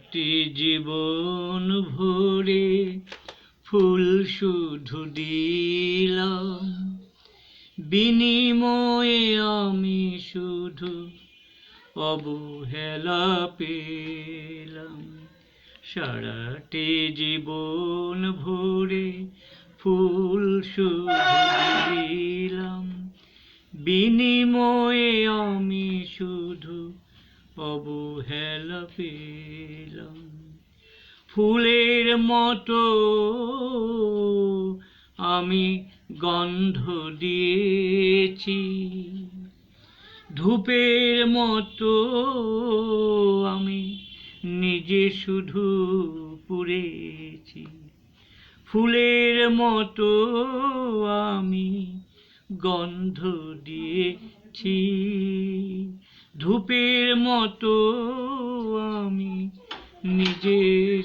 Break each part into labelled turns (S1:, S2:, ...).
S1: সারাটি জীবন ভরে ফুল শুধু দিলাম, বিনিময়ে আমি শুধু অবহেলা পেলাম। সারাটি জীবন ভরে ফুল শুধু দিলাম, বিনিময়ে আমি শুধু অবহেলা পেলাম। ফুলের মতো আমি গন্ধ দিয়েছি, ধূপের মতো আমি নিজে শুধু পুড়েছি। ফুলের মতো আমি গন্ধ দিয়েছি, ধূপের মতো আমি নিজে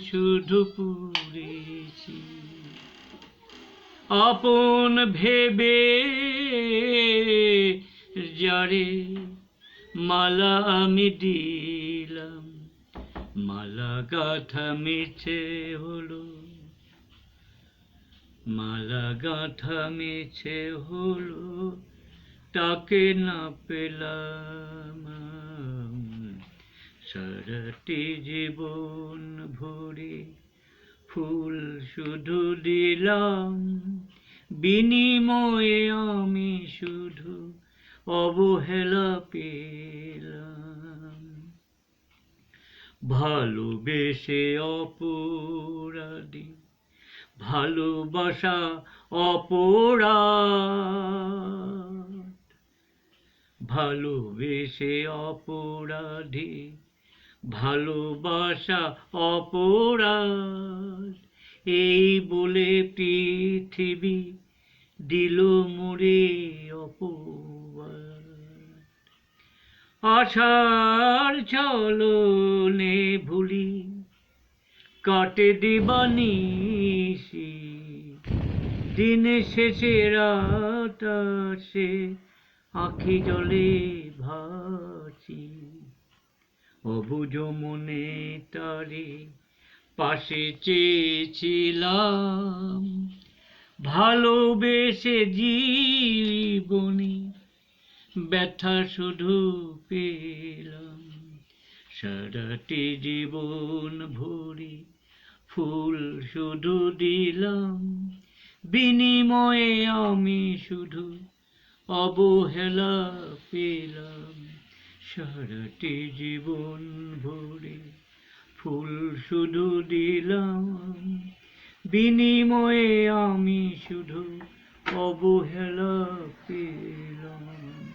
S1: শুধু পুড়েছি। আপন ভেবে যারে মালা আমি দিলাম, মালা গাঁথা মিছে হলো, মালা গাঁথা মিছে হলো, তাকে না পেলাম। সারাটি জীবন ভরে ফুল শুধু দিলাম, বিনিময়ে আমি শুধু অবহেলা পেলাম। ভালোবেসে অপরাধী, ভালোবাসা অপরাধ, ভালোবেসে অপরাধী, ভালোবাসা অপরাধ, এই বলে পৃথিবী দিল মোরে অপবাদ। আশার ছলনে ভুলি কাটে দিবানিশি, দিন শেষে রাত আসে আঁখি জলে ভাসি। অবুঝ মনে তারে পাশে চেয়েছিলাম, ভালোবেসে জীবনে ব্যথা শুধু পেলাম। সারাটি জীবন ভরে ফুল শুধু দিলাম, বিনিময়ে আমি শুধু অবহেলা পেলাম। সারাটি জীবন ভরে ফুল শুধু দিলাম, বিনিময়ে আমি শুধু অবহেলা পেলাম।